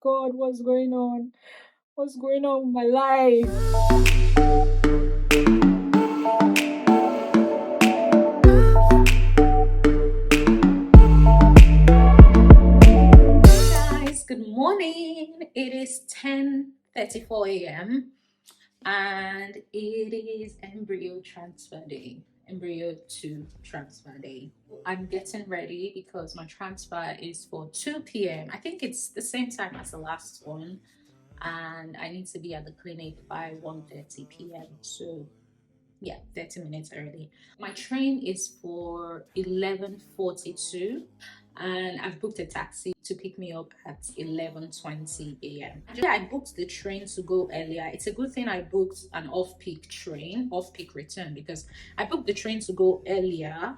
God, what's going on? What's going on with my life? Hey guys, good morning. It is 10:34 a.m. and it is embryo transfer day. Embryo 2 transfer day. I'm getting ready because my transfer is for 2 p.m. I think it's the same time as the last one, and I need to be at the clinic by 1:30 p.m. So yeah, 30 minutes early. My train is for 11:42 and I've booked a taxi to pick me up at 11:20 a.m. I booked the train to go earlier. It's a good thing I booked an off-peak train, off-peak return, because I booked the train to go earlier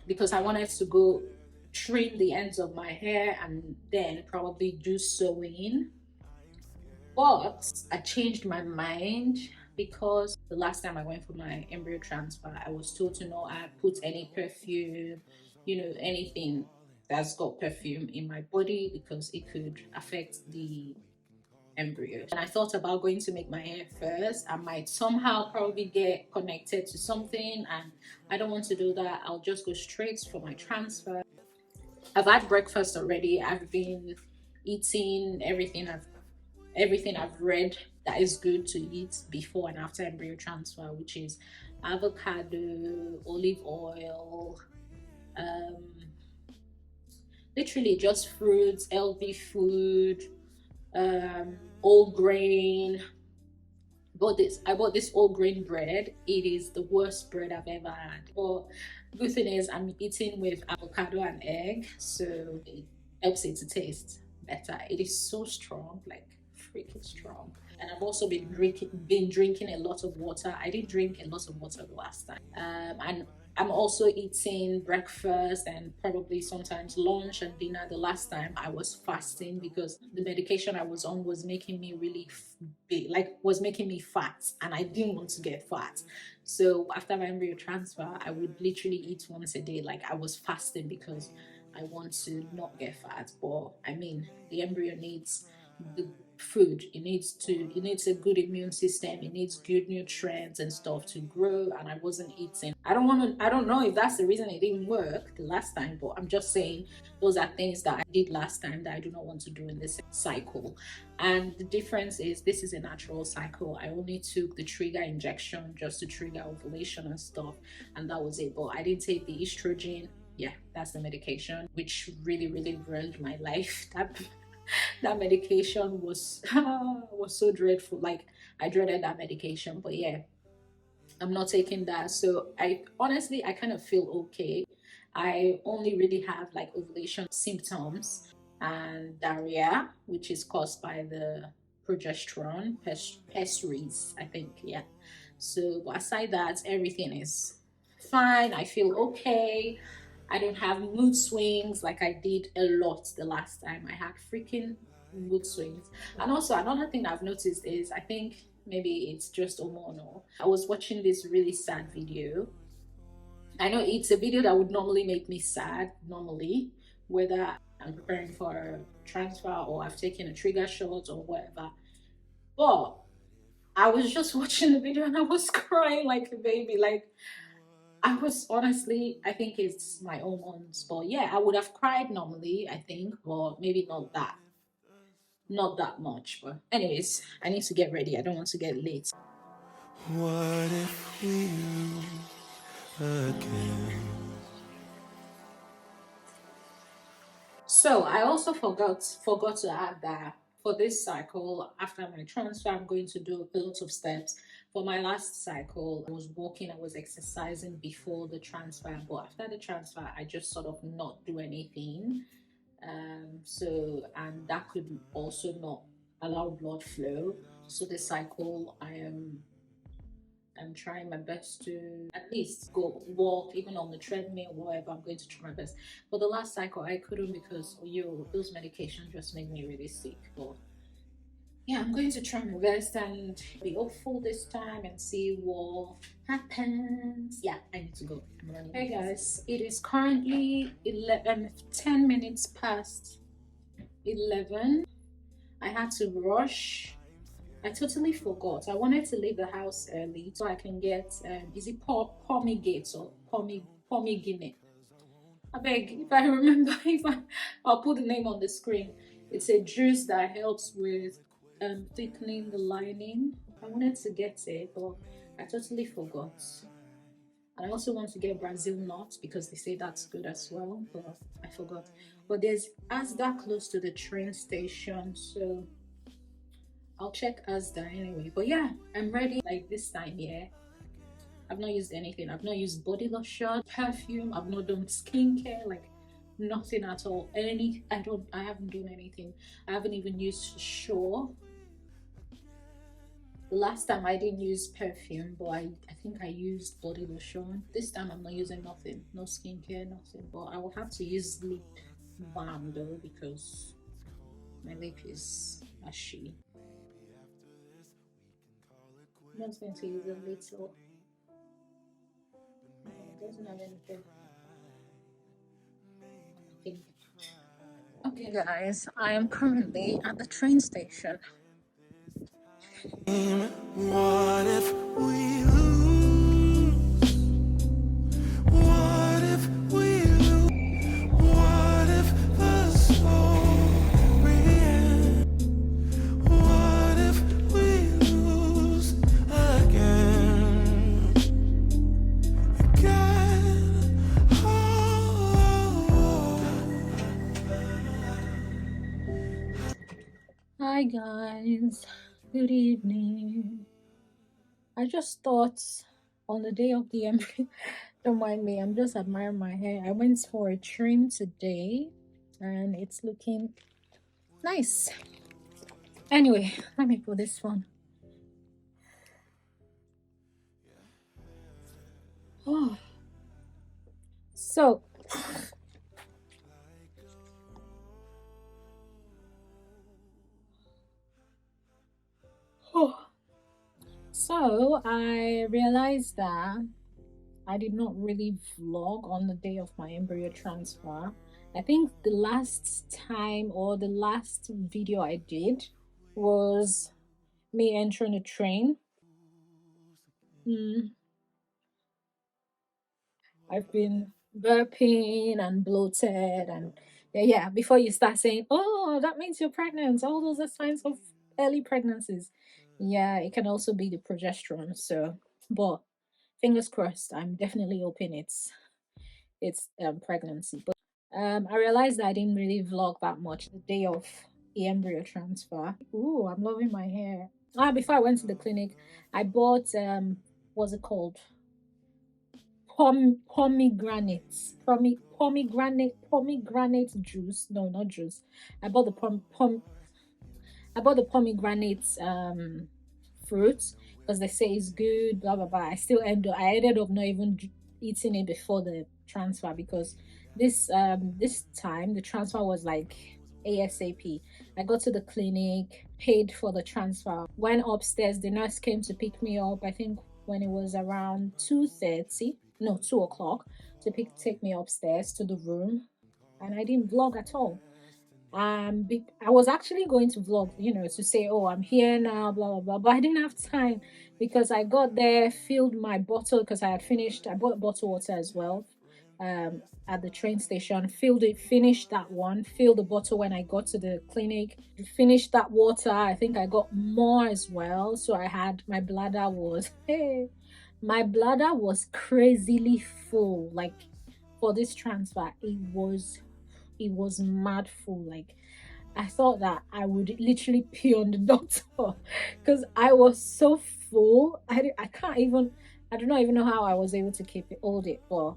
because I wanted to go trim the ends of my hair and then probably do sewing. But I changed my mind because the last time I went for my embryo transfer, I was told to not put any perfume, anything that's got perfume in my body because it could affect the embryo. And I thought about going to make my hair first. I might somehow probably get connected to something, and I don't want to do that. I'll just go straight for my transfer. I've had breakfast already. I've been eating everything I've read that is good to eat before and after embryo transfer, which is avocado, olive oil, literally just fruits, healthy food, whole grain. I bought this whole grain bread. It is the worst bread I've ever had. But good thing is I'm eating with avocado and egg, so it helps it to taste better. It is so strong, like freaking strong. And I've also been drinking a lot of water. I didn't drink a lot of water the last time. And I'm also eating breakfast and probably sometimes lunch and dinner. The last time I was fasting because the medication I was on was making me really big, was making me fat, and I didn't want to get fat. So after my embryo transfer, I would literally eat once a day. Like I was fasting because I want to not get fat. But I mean, the embryo needs the food. It needs a good immune system. It needs good nutrients and stuff to grow, and I wasn't eating. I don't know if that's the reason it didn't work the last time, but I'm just saying those are things that I did last time that I do not want to do in this cycle. And the difference is this is a natural cycle. I only took the trigger injection just to trigger ovulation and stuff, and that was it. But I didn't take the estrogen. Yeah, that's the medication, which really ruined my life. That medication was was so dreadful. Like I dreaded that medication, but yeah, I'm not taking that. So I honestly, I kind of feel okay. I only really have like ovulation symptoms and diarrhea, which is caused by the progesterone, pessaries, I think. Yeah. So aside that, everything is fine. I feel okay. I don't have mood swings like I did a lot the last time. I had freaking mood swings. And also another thing I've noticed is I think maybe it's just hormonal. I was watching this really sad video. I know it's a video that would normally make me sad normally, whether I'm preparing for a transfer or I've taken a trigger shot or whatever. But I was just watching the video and I was crying like a baby. Like I was honestly, I think it's my hormones. But yeah, I would have cried normally, I think, but maybe not that much. But anyways, I need to get ready. I don't want to get late. What if we lose again? So I also forgot to add that for this cycle, after my transfer, I'm going to do a lot of steps. For my last cycle, I was walking, I was exercising before the transfer, but after the transfer, I just sort of not do anything. And that could also not allow blood flow. So the cycle, I'm trying my best to at least go walk, even on the treadmill, whatever. I'm going to try my best. But the last cycle, I couldn't because those medications just made me really sick. But yeah, I'm going to try my best and be hopeful this time and see what happens. Yeah, I need to go. I'm running. Hey guys, it is currently 10 minutes past 11. had to rush. I totally forgot. I wanted to leave the house early so I can get is it pomegate or pomegranate? I beg, if I remember, I'll put the name on the screen. It's a juice that helps with thickening the lining. I wanted to get it, but I totally forgot. I also want to get Brazil nuts because they say that's good as well, but I forgot. But there's Asda close to the train station, so I'll check Asda anyway. But yeah, I'm ready. Like this time, yeah. I've not used anything. I've not used body lotion, perfume. I've not done skincare, like nothing at all. I haven't done anything. I haven't even used Sure. The last time I didn't use perfume, but I think I used body lotion. This time I'm not using nothing. No skincare, nothing. But I will have to use lip balm though because my lip is ashy. I'm just going to use a little. It doesn't have anything. Okay guys, I am currently at the train station. What if we lose? What if we lose? What if the story ends? What if we lose again? Again. Oh. Hi guys, good evening. I just thought on the day of the embryo, don't mind me, I'm just admiring my hair. I went for a trim today and it's looking nice. Anyway, let me put this one. Oh, so I realized that I did not really vlog on the day of my embryo transfer. I think the last time or the last video I did was me entering a train. I've been burping and bloated and yeah, before you start saying, oh, that means you're pregnant, all those are signs of early pregnancies. Yeah, it can also be the progesterone. So, but fingers crossed, I'm definitely hoping it's pregnancy. But I realized that I didn't really vlog that much the day of the embryo transfer. Ooh, I'm loving my hair. Before I went to the clinic, I bought what's it called? Pomegranate juice. No, not juice. I bought the I bought the pomegranate fruit because they say it's good, blah blah blah. I ended up not even eating it before the transfer because this time the transfer was like ASAP. I got to the clinic, paid for the transfer, went upstairs. The nurse came to pick me up, I think when it was around 2:30, no, 2 o'clock, to take me upstairs to the room. And I didn't vlog at all. I was actually going to vlog, to say, oh, I'm here now, blah blah blah, but I didn't have time because I got there, filled my bottle because I had finished. I bought bottled water as well at the train station, filled it, finished that one, filled the bottle when I got to the clinic, finished that water. I think I got more as well, so my bladder was my bladder was crazily full. Like for this transfer, it was mad full. Like I thought that I would literally pee on the doctor because I was so full. I can't even, I do not even know how I was able to keep it hold it. But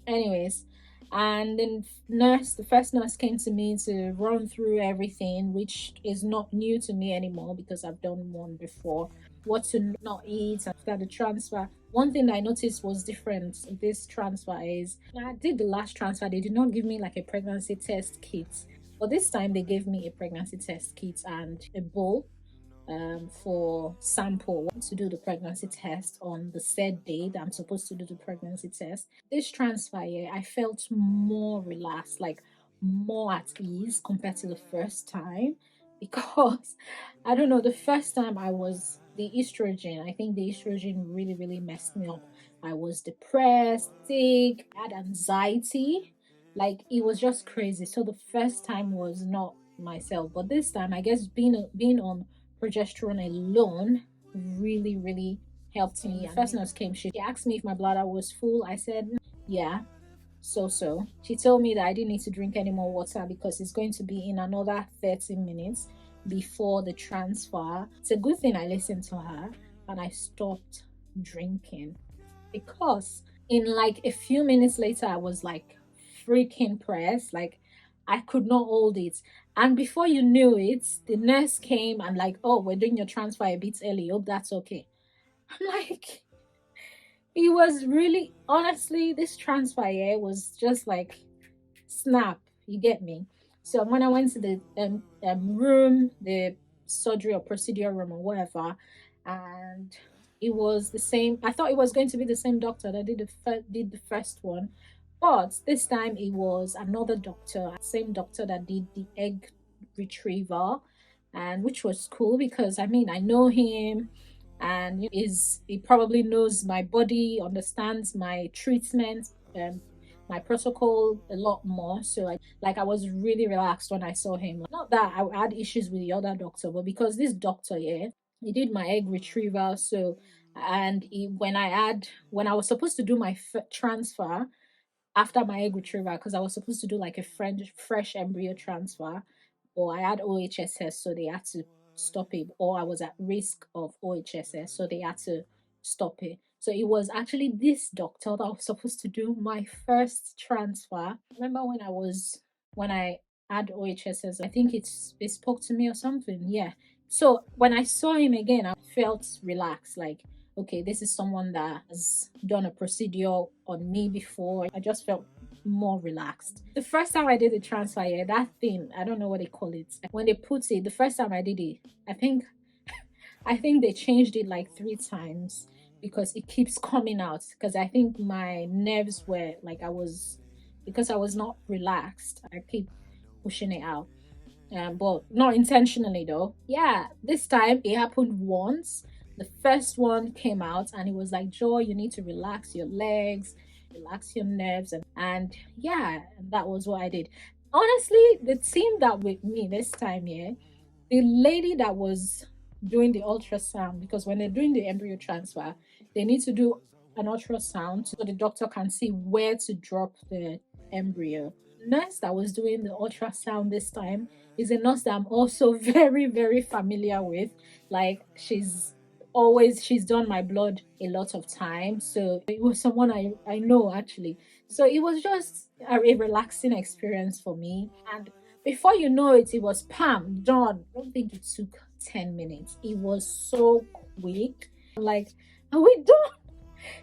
anyways, and then the first nurse came to me to run through everything, which is not new to me anymore because I've done one before. What to not eat after the transfer. One thing I noticed was different this transfer is when I did the last transfer, they did not give me like a pregnancy test kit, but this time they gave me a pregnancy test kit and a bowl for sample to do the pregnancy test on the said day that I'm supposed to do the pregnancy test. This transfer, yeah, I felt more relaxed, like more at ease compared to the first time. because I don't know, the first time the estrogen, I think the estrogen really, really messed me up. I was depressed, sick, I had anxiety. Like it was just crazy. So the first time was not myself. But this time, I guess being on progesterone alone really, really helped me. The first nurse came, she asked me if my bladder was full. I said, yeah. So she told me that I didn't need to drink any more water because it's going to be in another 30 minutes before the transfer. It's a good thing I listened to her and I stopped drinking, because in like a few minutes later I was like freaking pressed, like I could not hold it. And before you knew it, the nurse came and like, oh, we're doing your transfer a bit early, hope that's okay. I'm like, it was really, honestly, this transfer, yeah, was just like snap, you get me? So when I went to the room, the surgery or procedure room or whatever, and it was the same. I thought it was going to be the same doctor that did the first one, but this time it was another doctor, same doctor that did the egg retrieval, and which was cool because I mean I know him, and he probably knows my body, understands my treatment, my protocol a lot more. So I was really relaxed when I saw him. Not that I had issues with the other doctor, but because this doctor, yeah, he did my egg retrieval. So and when I was supposed to do my transfer after my egg retrieval, because I was supposed to do like a fresh embryo transfer, or I had OHSS, so they had to stop it, or I was at risk of OHSS, so they had to stop it. So it was actually this doctor that was supposed to do my first transfer. Remember when I had OHSS, I think it spoke to me or something. Yeah. So when I saw him again, I felt relaxed, like okay, this is someone that has done a procedure on me before. I just felt more relaxed. The first time I did the transfer, yeah, that thing, I don't know what they call it. When they put it, the first time I did it, I think they changed it like 3 times because it keeps coming out. Because I think my nerves were like because I was not relaxed. I keep pushing it out. But not intentionally though. Yeah, this time it happened once. The first one came out and it was like, Joy, you need to relax your legs, relax your nerves, and yeah, that was what I did. Honestly, the team that with me this time, yeah, the lady that was doing the ultrasound, because when they're doing the embryo transfer, they need to do an ultrasound so the doctor can see where to drop the embryo. Nurse that was doing the ultrasound this time is a nurse that I'm also very, very familiar with. Like she's done my blood a lot of times. So it was someone I know actually. So it was just a relaxing experience for me. And before you know it, it was Pam, done. I don't think it took 10 minutes. It was so quick. I'm like, are we done?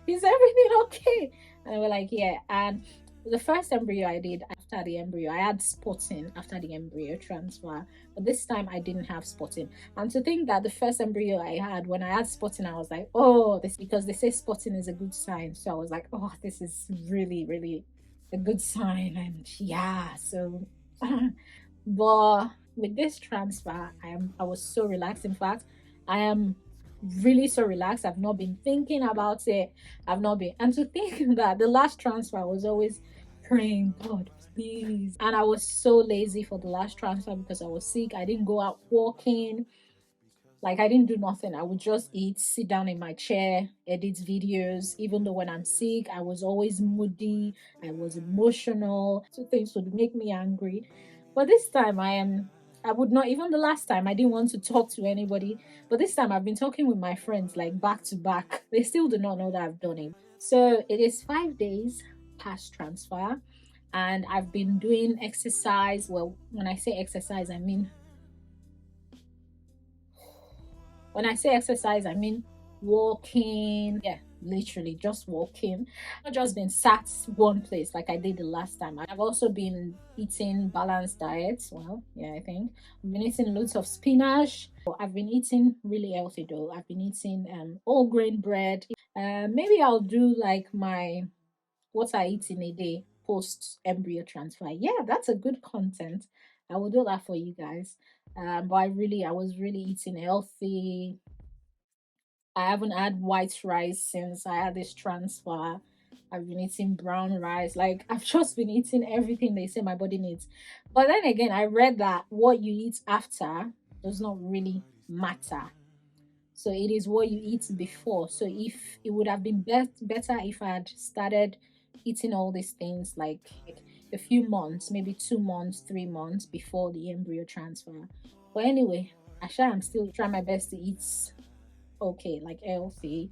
Is everything okay? And we're like, yeah. And the first embryo I did after the embryo, I had spotting after the embryo transfer, but this time I didn't have spotting. And to think that the first embryo I had, when I had spotting, I was like, oh, this, because they say spotting is a good sign. So I was like, oh, this is really, really a good sign. And yeah, so but with this transfer, I was so relaxed. In fact, I am really so relaxed. I've not been thinking about it. I've not been, and to think that the last transfer I was always praying, God, please. And I was so lazy for the last transfer because I was sick. I didn't go out walking. Like I didn't do nothing. I would just eat, sit down in my chair, edit videos. Even though when I'm sick, I was always moody. I was emotional. Two things would make me angry. But this time I would not, even the last time I didn't want to talk to anybody. But this time I've been talking with my friends like back to back. They still do not know that I've done it. So it is 5 days past transfer. And I've been doing exercise. Well, when I say exercise, I mean I mean walking. Yeah, literally just walking. Not just been sat one place like I did the last time. I've also been eating balanced diets. Well, yeah, I think I've been eating loads of spinach. I've been eating really healthy though. I've been eating whole grain bread. Maybe I'll do like my what I eat in a day post embryo transfer. Yeah, that's a good content. I will do that for you guys. But I was really eating healthy. I haven't had white rice since I had this transfer. I've been eating brown rice. Like, I've just been eating everything they say my body needs. But then again, I read that what you eat after does not really matter. So it is what you eat before. So if it would have been better if I had started eating all these things like a few months, maybe 2 months, 3 months before the embryo transfer. But anyway, I'm still trying my best to eat okay, like healthy.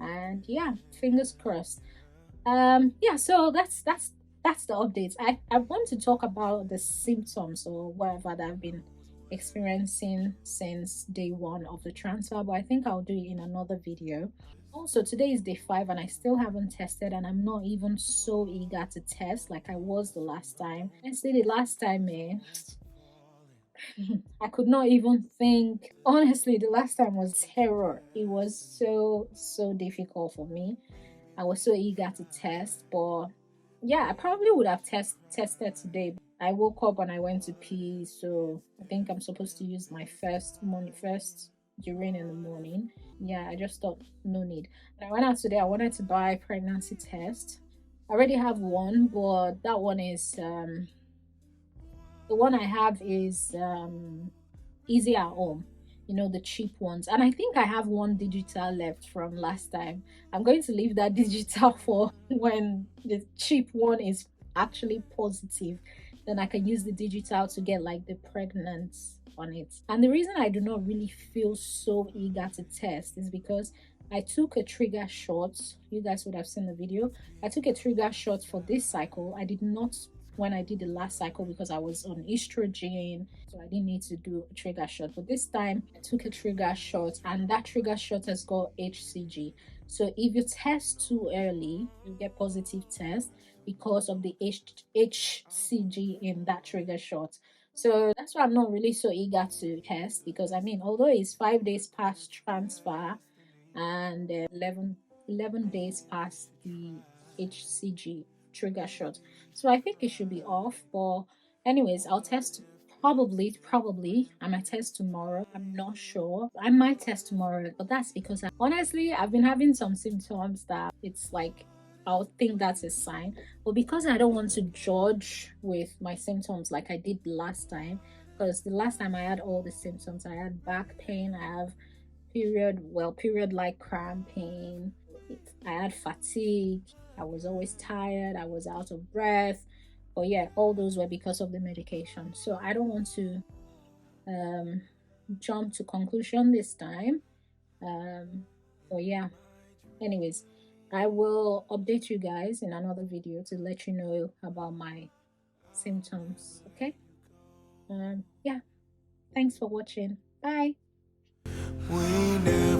And yeah, fingers crossed. Yeah, so that's the updates. I want to talk about the symptoms or whatever that I've been experiencing since day one of the transfer, but I think I'll do it in another video. Also, today is day 5 and I still haven't tested, and I'm not even so eager to test like I was the last time. Honestly, the last time, man, I could not even think. Honestly, the last time was terror. It was so difficult for me. I was so eager to test, but yeah, I probably would have tested today. I woke up and I went to pee, so I think I'm supposed to use my first urine in the morning. Yeah, I just thought no need. And I went out today. I wanted to buy pregnancy test. I already have one, but that one is the one I have is easy at home, you know, the cheap ones. And I think I have one digital left from last time. I'm going to leave that digital for when the cheap one is actually positive. Then I can use the digital to get like the pregnant on it. And the reason I do not really feel so eager to test is because I took a trigger shot. You guys would have seen the video. I took a trigger shot for this cycle. I did not when I did the last cycle because I was on estrogen, so I didn't need to do a trigger shot. But this time I took a trigger shot, and that trigger shot has got HCG. So if you test too early, you get positive test because of the HCG in that trigger shot. So that's why I'm not really so eager to test, because I mean, although it's 5 days past transfer and 11 days past the HCG trigger shot. So I think it should be off. But anyways, I'll test probably I might test tomorrow. I'm not sure. I might test tomorrow, but that's because honestly I've been having some symptoms that it's like I'll think that's a sign. But because I don't want to judge with my symptoms like I did last time, because the last time I had all the symptoms, I had back pain, I have period like cramping, I had fatigue, I was always tired, I was out of breath. But yeah, all those were because of the medication. So I don't want to um jump to conclusion this time. But yeah, anyways, I will update you guys in another video to let you know about my symptoms. Okay. Yeah, thanks for watching. Bye. We knew